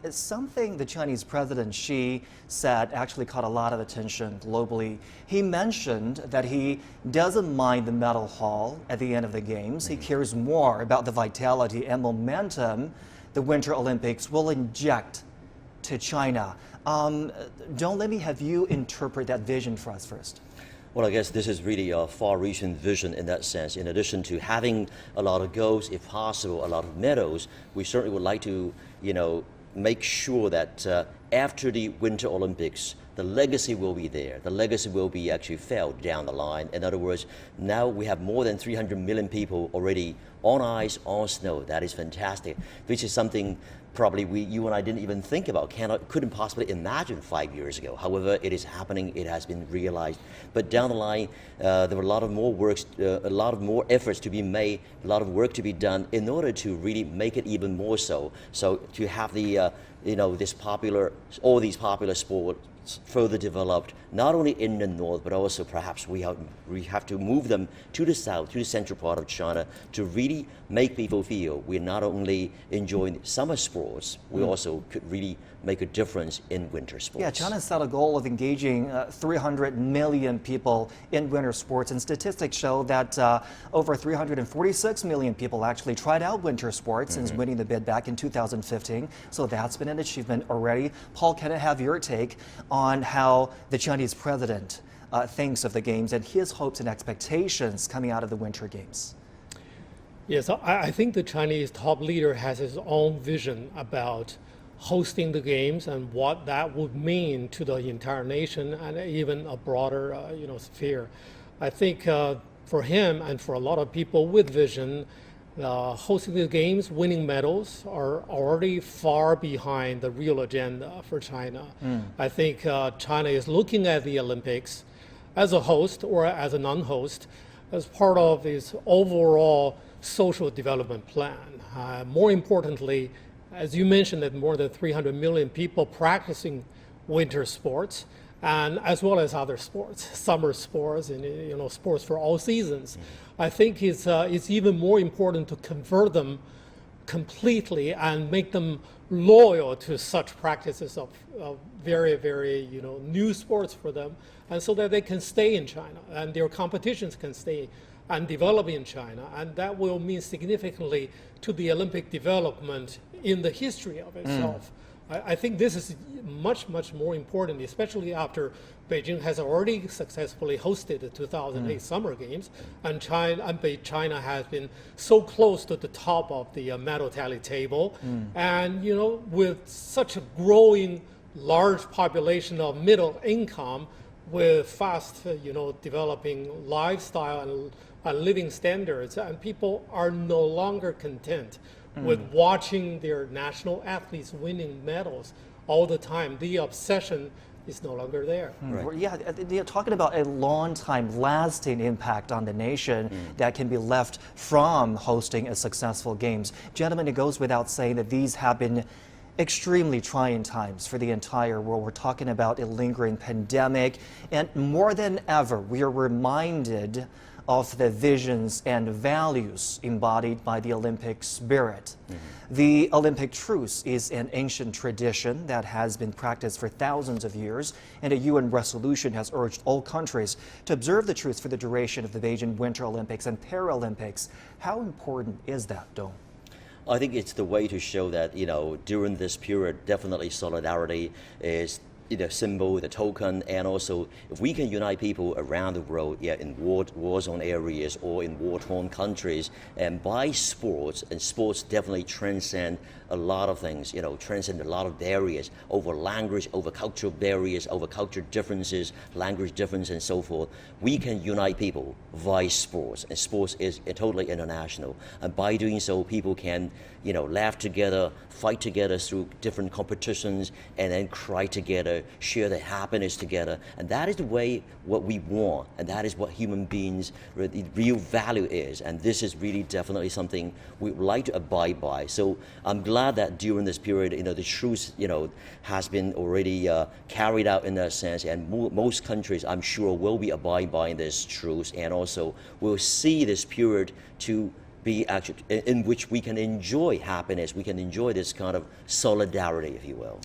It's something the Chinese President Xi said actually caught a lot of attention globally. He mentioned that he doesn't mind the medal haul at the end of the games. He cares more about the vitality and momentum the Winter Olympics will inject to China. Don't let me have you interpret that vision for us first. Well, I guess this is really a far-reaching vision in that sense. In addition to having a lot of goals, if possible, a lot of medals, we certainly would like to, make sure that after the Winter Olympics, the legacy will be there. The legacy will be actually felt down the line. In other words, now we have more than 300 million people already on ice, on snow. That is fantastic, which is something probably you and I didn't even think about, couldn't possibly imagine 5 years ago. However, it is happening, it has been realized. But down the line, there were a lot of more works, a lot of more efforts to be made, a lot of work to be done in order to really make it even more so. So to have the, all these popular sports further developed, not only in the north, but also perhaps we have to move them to the south, to the central part of China, to really make people feel we're not only enjoying summer sports, we also could really make a difference in winter sports. Yeah, China set a goal of engaging 300 million people in winter sports, and statistics show that over 346 million people actually tried out winter sports since winning the bid back in 2015. So that's been an achievement already. Paul, can I have your take on how the Chinese president thinks of the games and his hopes and expectations coming out of the Winter Games? Yes, I think the Chinese top leader has his own vision about hosting the games and what that would mean to the entire nation and even a broader sphere. I think for him and for a lot of people with vision, hosting the games, winning medals are already far behind the real agenda for China. I think China is looking at the Olympics as a host or as a non-host as part of its overall social development plan. More importantly, as you mentioned, that more than 300 million people practicing winter sports, and as well as other sports, summer sports, and sports for all seasons. I think it's even more important to convert them completely and make them loyal to such practices of very, very new sports for them, and so that they can stay in China and their competitions can stay and develop in China, and that will mean significantly to the Olympic development in the history of itself. I think this is much, much more important, especially after Beijing has already successfully hosted the 2008 Summer Games, and China has been so close to the top of the medal tally table. And with such a growing large population of middle income, with fast developing lifestyle and living standards, and people are no longer content with watching their national athletes winning medals all the time. The obsession is no longer there. Right. Yeah, talking about a long time lasting impact on the nation that can be left from hosting a successful games. Gentlemen, it goes without saying that these have been extremely trying times for the entire world. We're talking about a lingering pandemic, and more than ever, we are reminded of the visions and values embodied by the Olympic spirit. The Olympic truce is an ancient tradition that has been practiced for thousands of years, and a UN resolution has urged all countries to observe the truce for the duration of the Beijing Winter Olympics and Paralympics. How important is that, Dong? I think it's the way to show that, during this period, definitely solidarity is symbol, the token, and also if we can unite people around the world, in war zone areas or in war-torn countries, and by sports, and sports definitely transcend a lot of things, transcend a lot of barriers over language, over cultural barriers, over cultural differences, language difference, and so forth. We can unite people via sports, and sports is totally international. And by doing so, people can, laugh together, fight together through different competitions, and then cry together, share the happiness together. And that is the way what we want, and that is what human beings, the real value is. And this is really definitely something we would like to abide by. So I'm glad that during this period, the truce, has been already carried out in that sense, and most countries, I'm sure, will be abiding by this truce, and also will see this period to be actually in which we can enjoy happiness, we can enjoy this kind of solidarity, if you will.